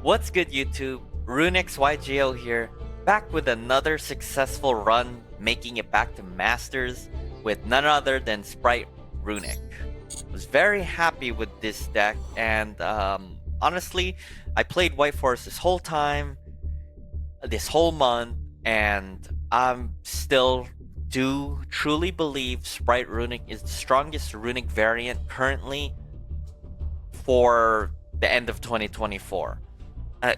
What's good, YouTube? Runick's YGO here, back with another successful run, making it back to Masters with none other than Spright Runick. Was very happy with this deck, and honestly, I played White Forest this whole time, this whole month, and I'm still do truly believe Spright Runick is the strongest Runick variant currently for the end of 2024.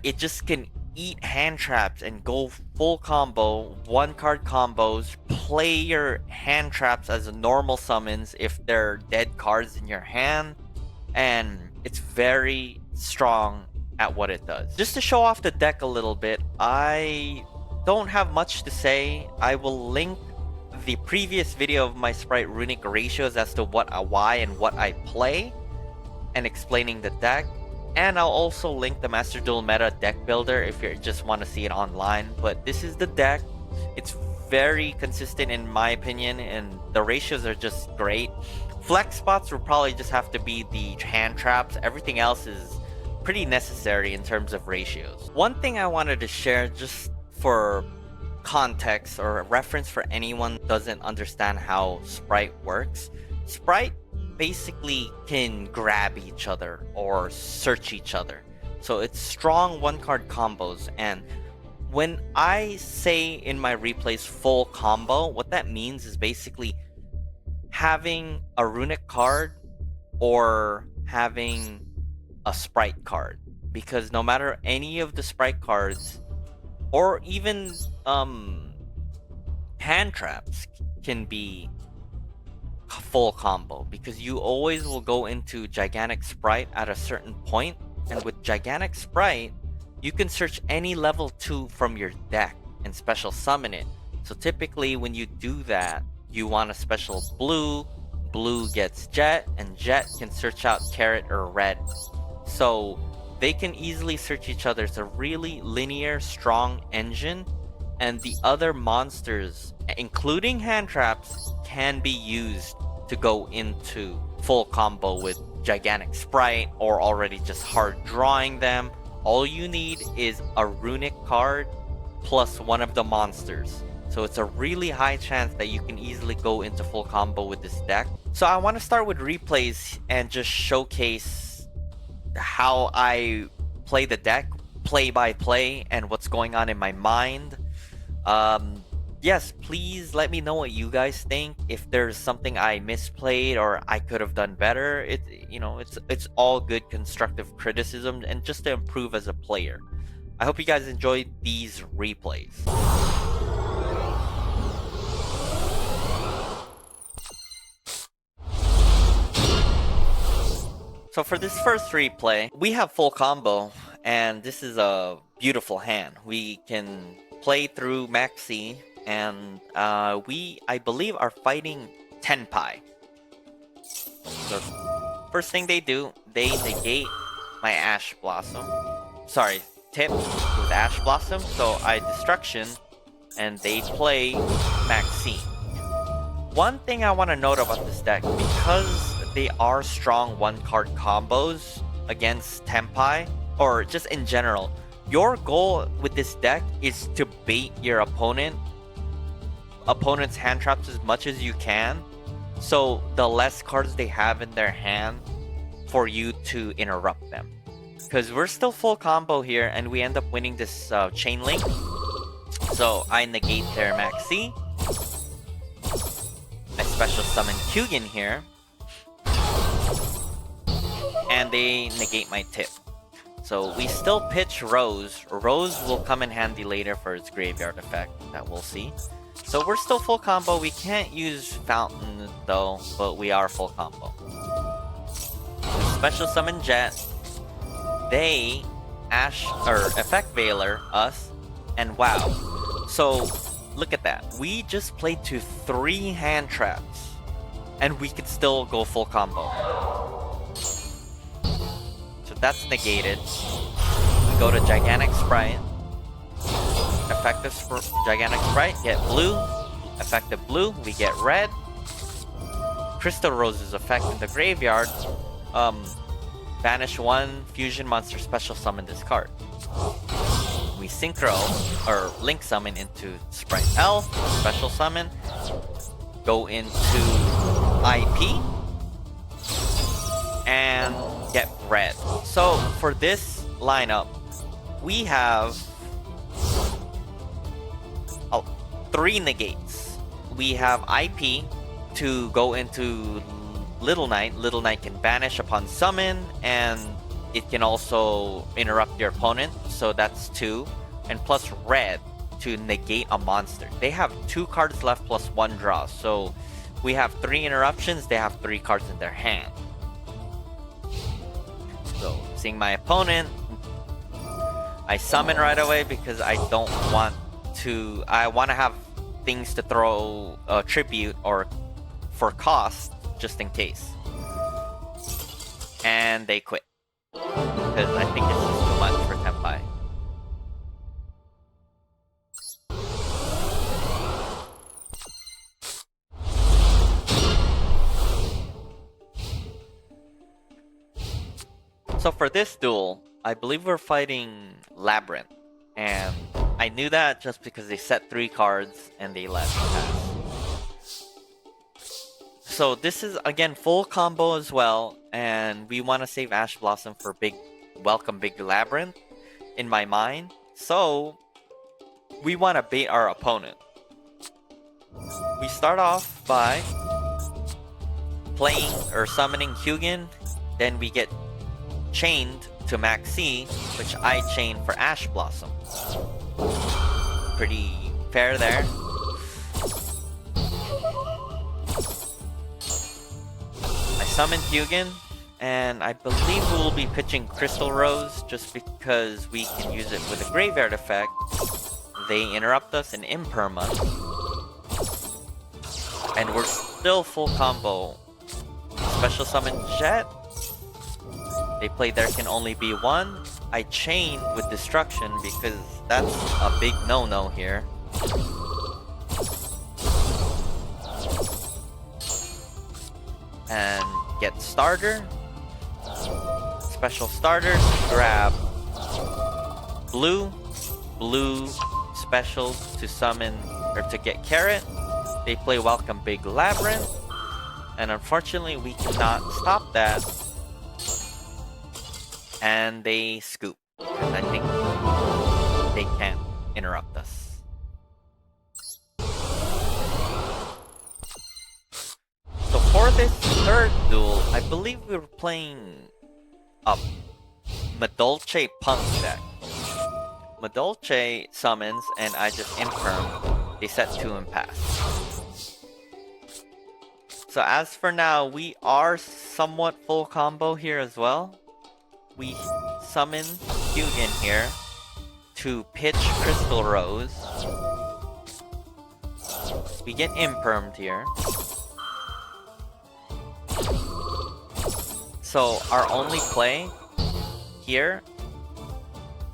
It just can eat hand traps and go full combo, one card combos, play your hand traps as a normal summons if they're dead cards in your hand, and it's very strong at what it does. Just to show off the deck a little bit, I don't have much to say. I will link the previous video of my Spright Runick ratios as to why and what I play, and explaining the deck. And I'll also link the Master Duel Meta deck builder if you just want to see it online. But this is the deck. It's very consistent in my opinion, and the ratios are just great. Flex spots will probably just have to be the hand traps. Everything else is pretty necessary in terms of ratios. One thing I wanted to share, just for context or reference for anyone who doesn't understand how Spright works. Spright basically can grab each other or search each other, so it's strong one card combos. And when I say in my replays full combo, what that means is basically having a Runick card or having a Spright card, because no matter any of the Spright cards or even hand traps can be full combo, because you always will go into Gigantic Spright at a certain point, and with Gigantic Spright you can search any level 2 from your deck and special summon it. So typically when you do that, you want a special blue gets Jet, and Jet can search out Carrot or Red, so they can easily search each other. It's a really linear, strong engine, and the other monsters, including hand traps, can be used to go into full combo with Gigantic Spright, or already just hard drawing them. All you need is a Runick card plus one of the monsters. So it's a really high chance that you can easily go into full combo with this deck. So I want to start with replays and just showcase how I play the deck, play by play, and what's going on in my mind. Yes, please let me know what you guys think. If there's something I misplayed or I could have done better, it's all good constructive criticism and just to improve as a player. I hope you guys enjoyed these replays. So for this first replay, we have full combo, and this is a beautiful hand. We can play through Maxi, and I believe are fighting Tenpai. So first thing they do, they negate my Ash Blossom. Sorry, tip with Ash Blossom, so I Destruction, and they play Maxi. One thing I want to note about this deck, because they are strong one card combos against Tenpai, or just in general, your goal with this deck is to bait your opponent's hand traps as much as you can, so the less cards they have in their hand for you to interrupt them. Because we're still full combo here, and we end up winning this chain link. So I negate their Maxi. I special summon Kyugin here, and they negate my tip. So we still pitch Rose. Rose will come in handy later for its graveyard effect that we'll see. So we're still full combo. We can't use Fountain though, but we are full combo. Special summon Jet. They Effect Veiler us, and wow. So look at that. We just played to 3 hand traps, and we could still go full combo. So that's negated. We go to Gigantic Spright. Effective Gigantic Spright, get blue. Effective blue, we get red. Crystal Rose's effect in the graveyard. banish one fusion monster, special summon this card. We synchro or link summon into Spright L, special summon, go into IP, and get red. So for this lineup, we have 3 negates. We have IP to go into Little Knight. Little Knight can banish upon summon, and it can also interrupt your opponent, so that's 2. And plus red to negate a monster. They have 2 cards left plus 1 draw, so we have 3 interruptions, they have 3 cards in their hand. So, seeing my opponent, I summon right away because I don't want to... I want to have things to throw tribute or for cost, just in case. And they quit. Because I think it's just too much for Tenpai. So for this duel, I believe we're fighting Labyrinth. And I knew that just because they set 3 cards and they let me pass. So this is again full combo as well, and we want to save Ash Blossom for welcome big Labyrinth in my mind. So we want to bait our opponent. We start off by playing or summoning Hugin, then we get chained to Maxi, which I chain for Ash Blossom. Pretty fair there. I summoned Hugin, and I believe we will be pitching Crystal Rose just because we can use it with a graveyard effect. They interrupt us in Imperma. And we're still full combo. Special summon Jet. They play there can only be 1. I chain with Destruction because that's a big no-no here. And get Starter. Special Starters. Grab Blue. Blue specials to summon or to get Carrot. They play Welcome Big Labyrinth. And unfortunately we cannot stop that. And they scoop, because I think they can't interrupt us. So for this third duel, I believe we were playing a Madolche Punk deck. Madolche summons, and I just Imperm. They set 2 and pass. So as for now, we are somewhat full combo here as well. We summon Hugin here to pitch Crystal Rose. We get Impermed here. So our only play here,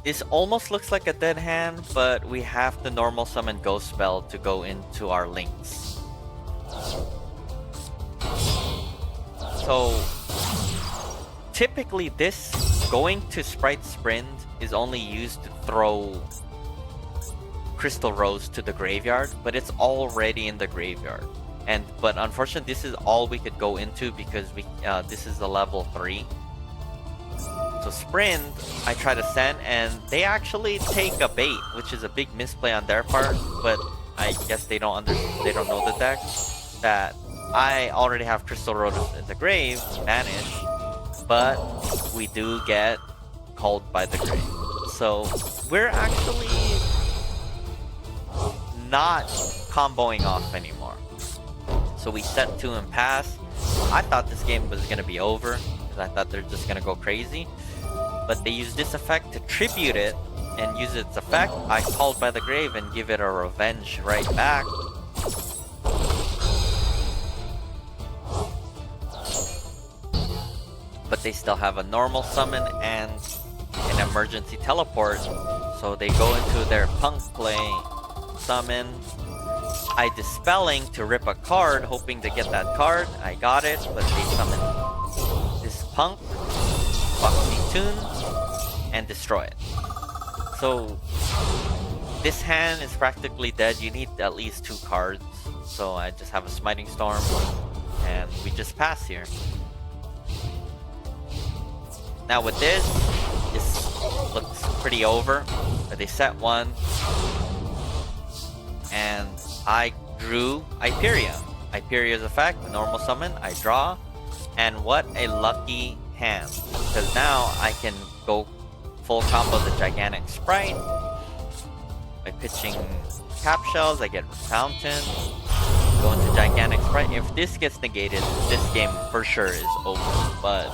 this almost looks like a dead hand, but we have the normal summon Ghost Spell to go into our links. So typically this going to Spright Sprint is only used to throw Crystal Rose to the graveyard, but it's already in the graveyard. But unfortunately, this is all we could go into because this is a level 3. So Sprint, I try to send, and they actually take a bait, which is a big misplay on their part. But I guess they don't know the deck. That I already have Crystal Rose in the grave, banish. But we do get called by the grave. So we're actually not comboing off anymore. So we set 2 and pass. I thought this game was going to be over because I thought they're just going to go crazy. But they use this effect to tribute it and use its effect. I called by the grave and give it a revenge right back. But they still have a normal summon and an emergency teleport. So they go into their Punk play, summon. I Dispelling to rip a card, hoping to get that card. I got it, but they summon this Punk. tune and destroy it. So this hand is practically dead. You need at least 2 cards. So I just have a Smiting Storm, and we just pass here. Now with this looks pretty over. They set 1, and I drew Hyperia. Hyperia's effect, normal summon, I draw, and what a lucky hand, because now I can go full combo the Gigantic Spright. By pitching Cap Shells, I get Fountain, go into Gigantic Spright. If this gets negated, this game for sure is over, but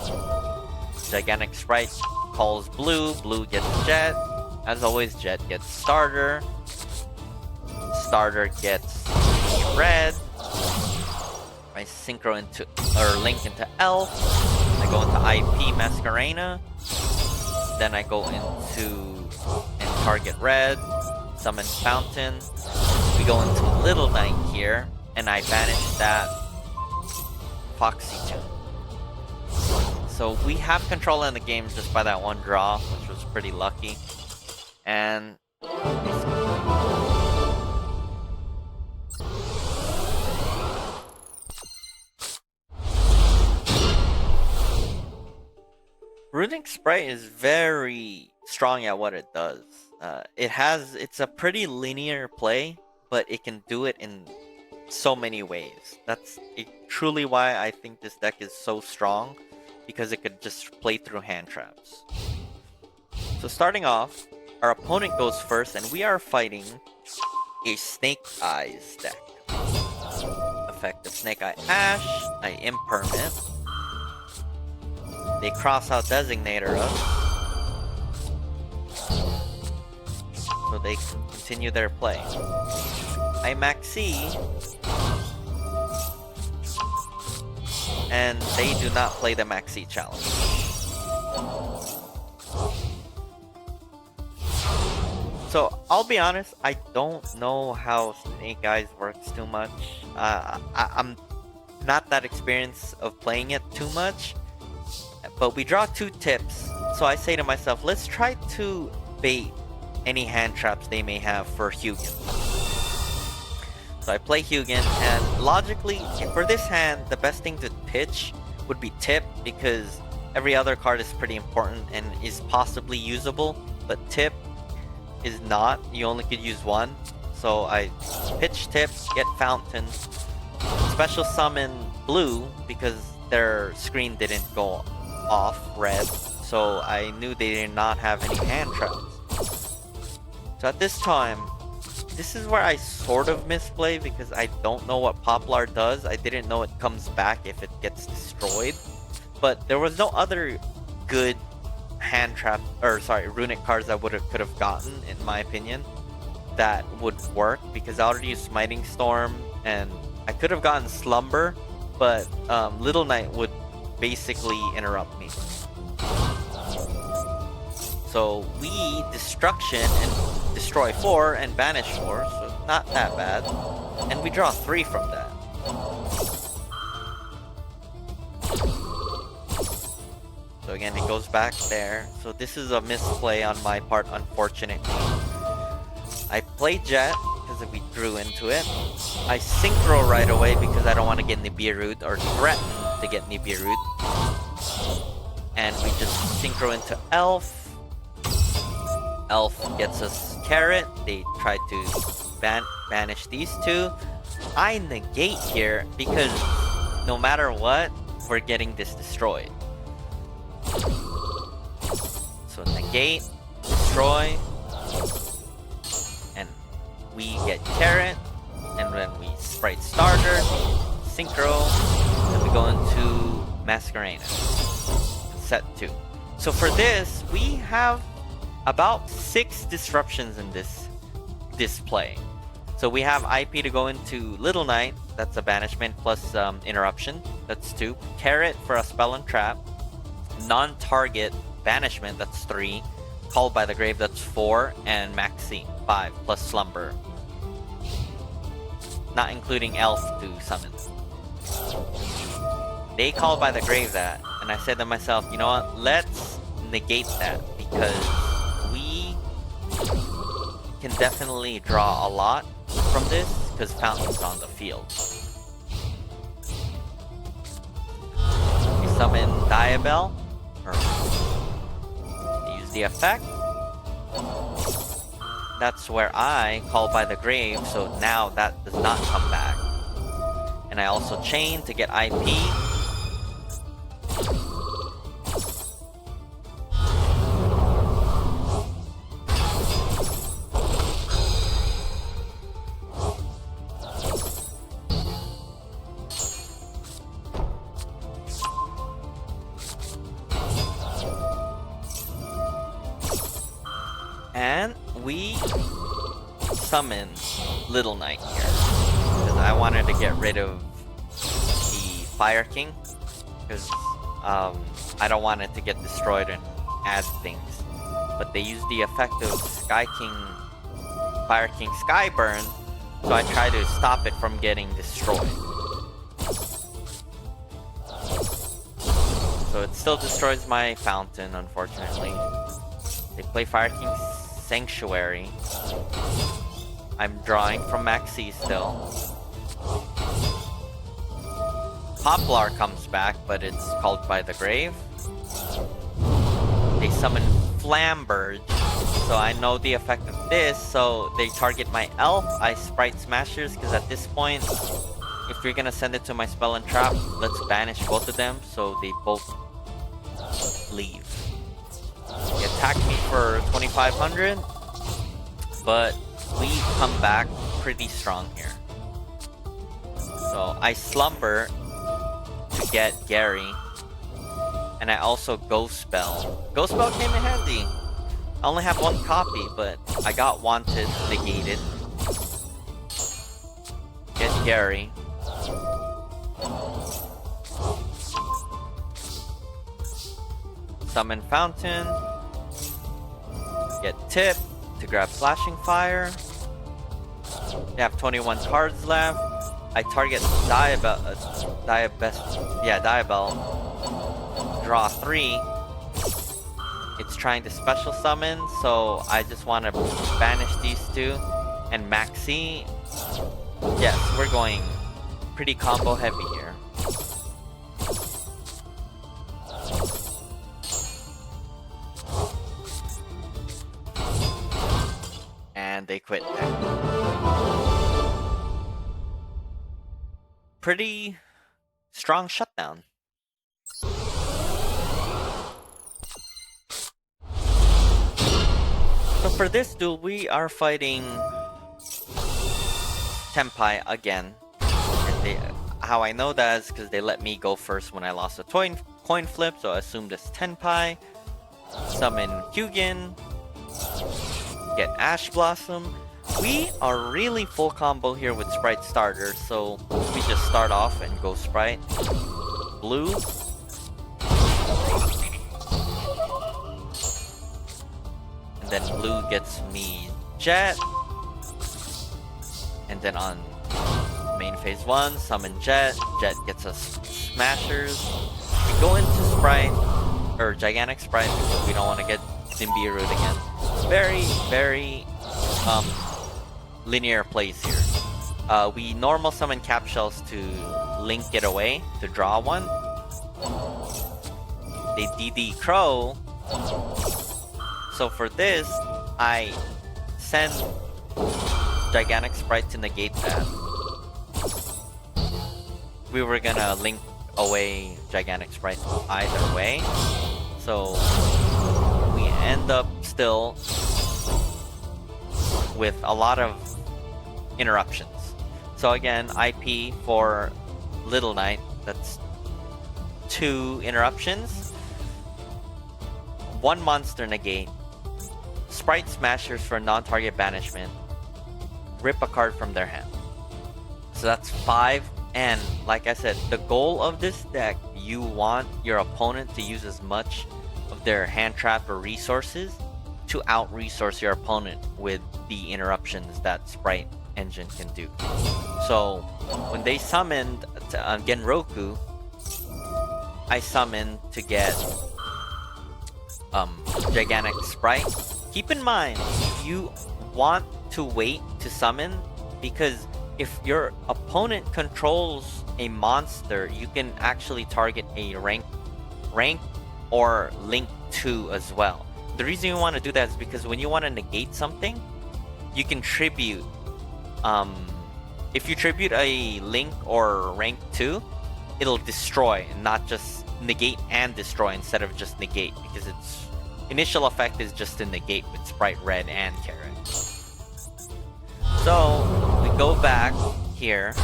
Gigantic Spright calls blue, blue gets Jet. As always, Jet gets Starter. Starter gets red. I synchro into, or link into Elf. I go into IP Masquerena. Then I go into and target red. Summon Fountain. We go into Little Knight here, and I banish that Foxy Tune. So we have control in the game just by that 1 draw, which was pretty lucky. And Runick Spright is very strong at what it does. It's a pretty linear play, but it can do it in so many ways. That's truly why I think this deck is so strong, because it could just play through hand traps. So starting off, our opponent goes first, and we are fighting a Snake Eyes deck. Effect of Snake Eye Ash, I impermit. They cross out Designator us, so they continue their play. I Maxi, and they do not play the Maxi challenge. So I'll be honest, I don't know how Snake Eyes works too much. I'm not that experienced of playing it too much. But we draw 2 tips, so I say to myself, let's try to bait any hand traps they may have for Hugin. So I play Hugin, and logically, for this hand, the best thing to pitch would be Tip, because every other card is pretty important and is possibly usable, but Tip is not. You only could use 1. So I pitch Tip, get Fountain, special summon Blue, because their screen didn't go off red, so I knew they did not have any hand traps. So at this time, this is where I sort of misplay, because I don't know what Poplar does. I didn't know it comes back if it gets destroyed, but there was no other good hand trap, or sorry, Runick cards that could have gotten, in my opinion, that would work, because I already used Smiting Storm, and I could have gotten Slumber, but Little Knight would basically interrupt me. So we Destruction and destroy 4 and banish 4, so not that bad. And we draw 3 from that. So again, it goes back there. So this is a misplay on my part, unfortunately. I play Jet because we drew into it. I Synchro right away because I don't want to get Nibiru or threaten to get Nibiru. And we just Synchro into Elf. Elf gets us Carrot. They try to banish these 2. I negate here because no matter what, we're getting this destroyed. So negate, destroy, and we get Carrot, and then we Spright Starter, Synchro, and we go into Masquerena. Set 2. So for this, we have about 6 disruptions in this play. So we have IP to go into Little Knight, that's a banishment plus interruption, that's 2. Carrot for a spell and trap. Non-target banishment, that's 3. Called by the Grave, that's 4. And Maxi, 5, plus Slumber. Not including Elf to summon. They called by the Grave that, and I said to myself, you know what, let's negate that because we can definitely draw a lot from this because Fountain's on the field. We summon Diabell, or use the effect. That's where I call by the grave, so now that does not come back. And I also chain to get IP. And we summon Little Knight here because I wanted to get rid of the Fire King because I don't want it to get destroyed and add things. But they use the effect of Fire King Skyburn, so I try to stop it from getting destroyed. So it still destroys my Fountain, unfortunately. They play Fire King Sanctuary. I'm drawing from Maxi still. Poplar comes back, but it's called by the grave. They summon Flamberge, so I know the effect of this, so they target my elf. I Spright Smashers, because at this point, if you're gonna send it to my Spell and Trap, let's banish both of them, so they both leave. They attack me for 2500, but we come back pretty strong here. So I Slumber to get Gary, and I also Ghost Spell. Ghost Spell came in handy. I only have one copy, but I got Wanted negated. Get Gary. Summon Fountain. Get Tip to grab Flashing Fire. They have 21 cards left. I target Diabell. Draw 3. It's trying to special summon, so I just want to banish these two. And Maxi. Yes, we're going pretty combo heavy here. And they quit there. Pretty strong shutdown. So for this duel, we are fighting Tenpai again. And how I know that is because they let me go first when I lost a coin flip, so I assumed it's Tenpai. Summon Hugin. Get Ash Blossom. We are really full combo here with Spright starters, so we just start off and go Spright. Blue. And then Blue gets me Jet. And then on main phase 1, summon Jet. Jet gets us Smashers. We go into Spright, or Gigantic Spright, because we don't want to get Symbiorud again. Very, very linear plays here. We normal summon Cap Shells to link it away, to draw one. They DD Crow. So for this, I send Gigantic Spright to negate that. We were gonna link away Gigantic Spright either way. So we end up still with a lot of interruptions. So again, IP for Little Knight, that's 2 interruptions. 1 monster negate. Spright Smashers for non-target banishment. Rip a card from their hand. So that's 5. And like I said, the goal of this deck, you want your opponent to use as much of their hand trap or resources to out-resource your opponent with the interruptions that Spright Engine can do. So when they summoned Genroku, I summoned to get gigantic sprite. Keep in mind, you want to wait to summon, because if your opponent controls a monster, you can actually target a rank or link 2 as well. The reason you want to do that is because when you want to negate something, you can tribute. If you tribute a link or rank 2, it'll destroy and not just negate and destroy instead of just negate, because its initial effect is just to negate with Spright Red and Carrot. So we go back here.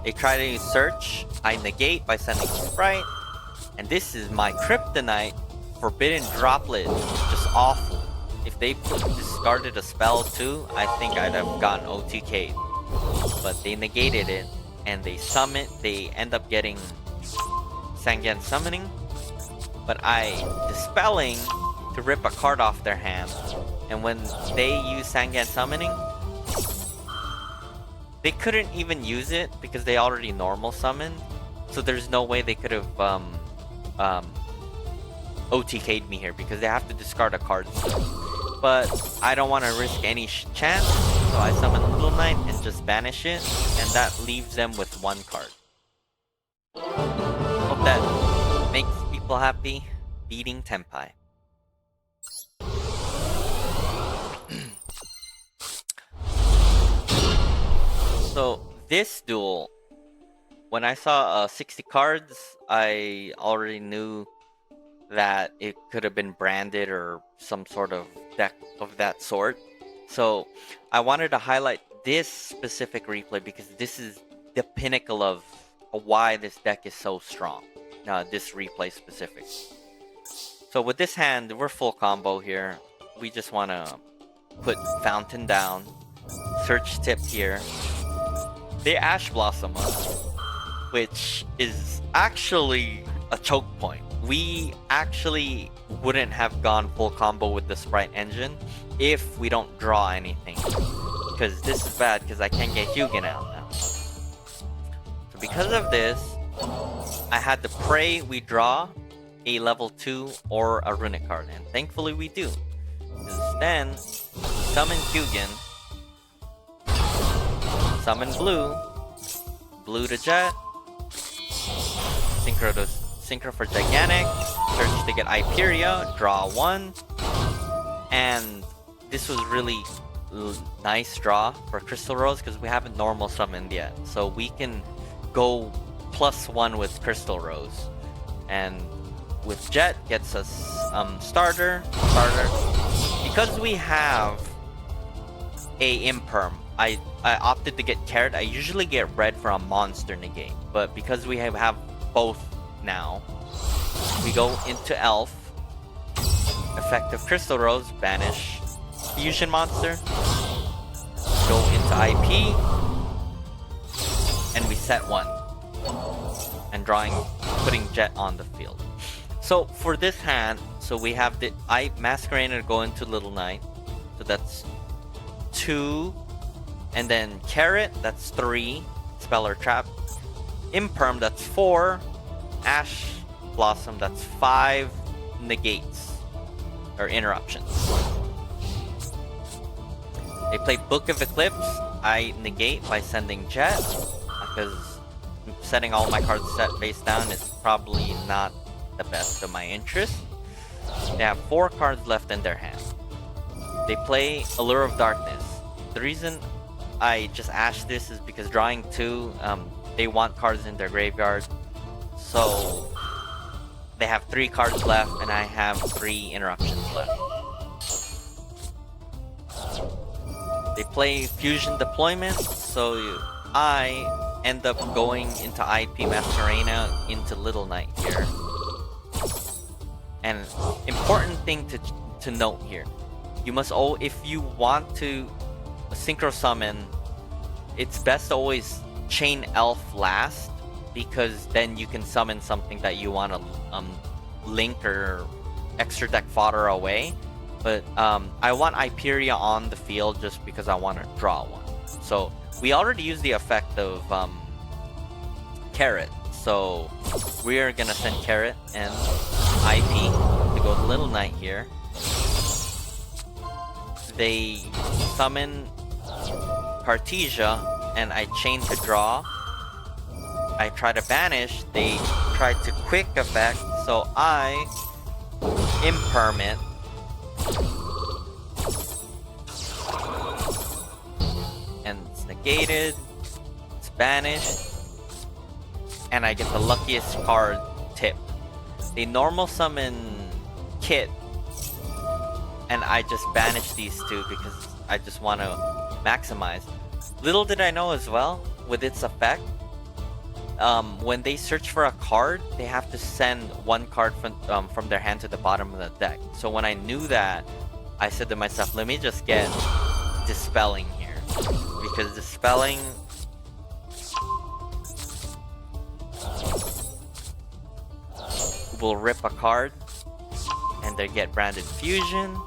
They try to search. I negate by sending Spright. And this is my kryptonite. Forbidden Droplet. Just awful. If they discarded a spell too, I think I'd have gotten OTK'd. But they negated it. And they summon. They end up getting Sangan Summoning. But I Dispelling to rip a card off their hand. And when they use Sangan Summoning, they couldn't even use it because they already normal summoned. So there's no way they could have OTK'd me here because they have to discard a card still. But I don't want to risk any chance, so I summon Little Knight and just banish it, and that leaves them with 1 card. Hope that makes people happy. Beating Tenpai. So this duel, when I saw 60 cards, I already knew that it could have been branded or some sort of deck of that sort. So I wanted to highlight this specific replay because this is the pinnacle of why this deck is so strong. This replay specific. So with this hand, we're full combo here. We just want to put Fountain down, search tip here. They Ash Blossom us, which is actually a choke point. We actually wouldn't have gone full combo with the Spright engine if we don't draw anything. Because this is bad because I can't get Hugin out now. So because of this, I had to pray we draw a level 2 or a Runick card. And thankfully we do. Because then, summon Hugin. Summon Blue. Blue to Jet. Synchro for Gigantic. Search to get Hyperia. Draw 1. And this was really nice draw for Crystal Rose because we haven't normal summoned yet. So we can go +1 with Crystal Rose. And with Jet gets us starter. Because we have a Imperm, I opted to get Carrot. I usually get red for a monster negate, but because we have both now, we go into Elf. Effective Crystal Rose, banish Fusion Monster. Go into IP, and we set 1. And putting Jet on the field. So for this hand, so we have the Masquerader go into Little Knight, so that's 2. And then Carrot, that's 3. Speller Trap. Imperm, that's 4. Ash Blossom, that's 5 negates. Or interruptions. They play Book of Eclipse. I negate by sending Jet. Because setting all my cards set face down is probably not the best of my interest. They have 4 cards left in their hand. They play Allure of Darkness. The reason I just ash this is because drawing 2, they want cards in their graveyard. So they have 3 cards left and I have 3 interruptions left. They play Fusion Deployment, so I end up going into IP Masquerena into Little Knight here. And important thing to note here, you must if you want to synchro summon, it's best to always chain Elf last, because then you can summon something that you want to link or extra deck fodder away. But I want Hyperia on the field just because I want to draw 1. So we already used the effect of Carrot, so we're gonna send Carrot and IP to go Little Knight here. They summon Cartesia, and I chain to draw. I try to banish, they try to quick effect, so I impermit. And it's negated, it's banished, and I get the luckiest card tip. They normal summon Kit, and I just banish these two because I just want to maximize. Little did I know as well, with its effect, when they search for a card, they have to send one card from their hand to the bottom of the deck. So when I knew that, I said to myself, let me just get Dispelling here. Because Dispelling will rip a card, and they get Branded Fusion.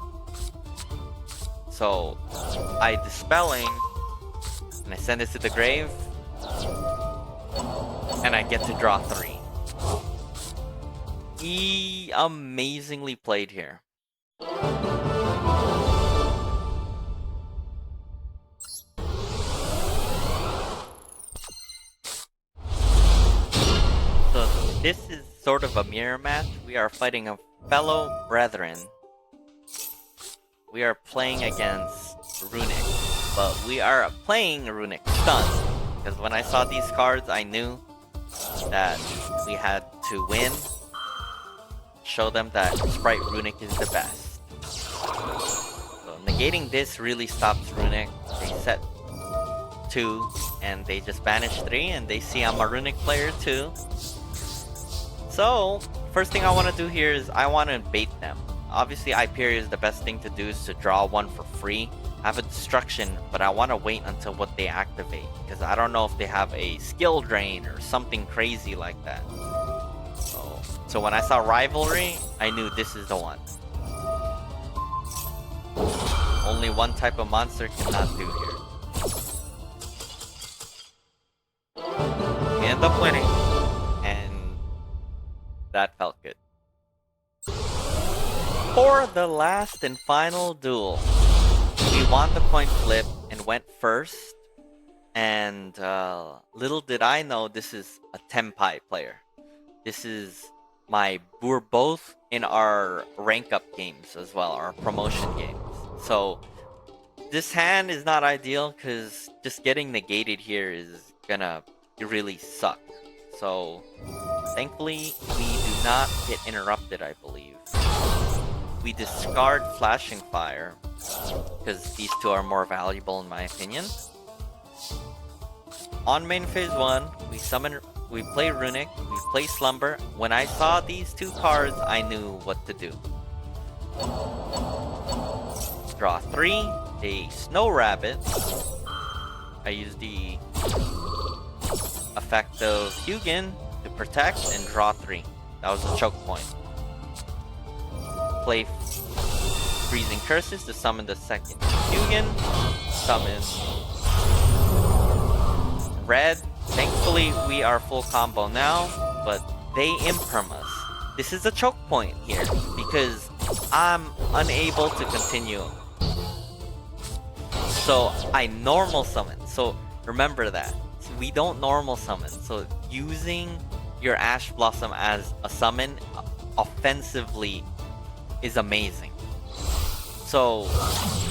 So I Dispelling, and I send it to the grave, and I get to draw 3. Amazingly played here. So this is sort of a mirror match. We are fighting a fellow brethren. We are playing against Runick, but we are playing Runick Stun. Because when I saw these cards, I knew that we had to win. Show them that Spright Runick is the best. So negating this really stops Runick. They set 2, and they just banish 3, and they see I'm a Runick player too. So, first thing I want to do here is I want to bait them. Obviously, Hyperion is the best thing to do is to draw 1 for free. Have a destruction, but I want to wait until what they activate, because I don't know if they have a skill drain or something crazy like that. So when I saw Rivalry, I knew this is the one. Only one type of monster cannot do here. We end up winning, and that felt good. For the last and final duel, we won the coin flip and went first. And little did I know this is a Tenpai player. We're both in our rank up games as well, our promotion games. So this hand is not ideal because just getting negated here is gonna really suck. So thankfully we do not get interrupted, I believe. We discard Flashing Fire because these two are more valuable in my opinion. On main phase 1, we play Runick, we play Slumber. When I saw these 2 cards, I knew what to do. Draw 3, a Snow Rabbit. I use the effect of Hugin to protect and draw 3. That was a choke point. Play Freezing Curses to summon the second Hugin. Summon red. Thankfully, we are full combo now, but they imperm us. This is a choke point here, because I'm unable to continue. So I normal summon. So remember that. We don't normal summon. So using your Ash Blossom as a summon offensively is amazing. So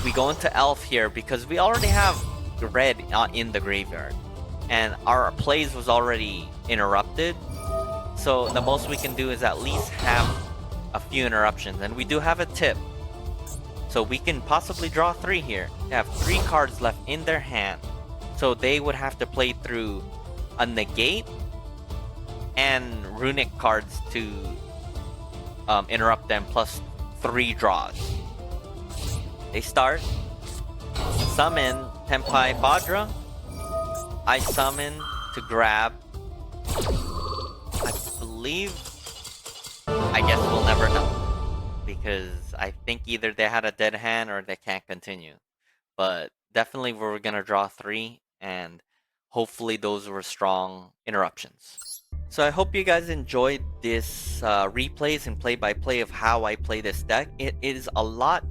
we go into Elf here because we already have red in the graveyard. And our plays was already interrupted. So the most we can do is at least have a few interruptions. And we do have a tip. So we can possibly draw 3 here. They have 3 cards left in their hand. So they would have to play through a negate and Runick cards to interrupt them, plus 3 draws. They start. Summon Tenpai Badra. I summon to grab. I believe... I guess we'll never know. Because I think either they had a dead hand or they can't continue. But definitely we're gonna draw 3, and hopefully those were strong interruptions. So I hope you guys enjoyed this replays and play-by-play of how I play this deck. It is a lot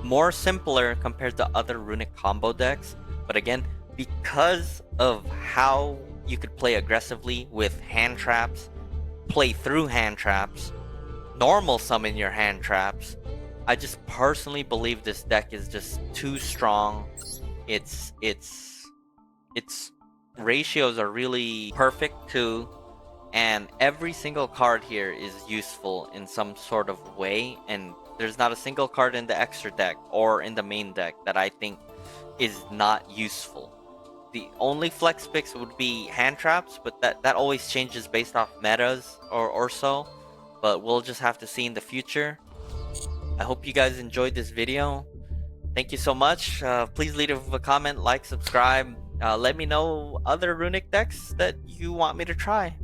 more simpler compared to other Runick combo decks, but again, because of how you could play aggressively with hand traps, play through hand traps, normal summon your hand traps, I just personally believe this deck is just too strong. Its ratios are really perfect too, and every single card here is useful in some sort of way, and there's not a single card in the extra deck or in the main deck that I think is not useful. The only flex picks would be hand traps, but that always changes based off metas or so, but we'll just have to see in the future. I hope you guys enjoyed this video. Thank you so much. Please leave a comment, like, subscribe. Let me know other Runick decks that you want me to try.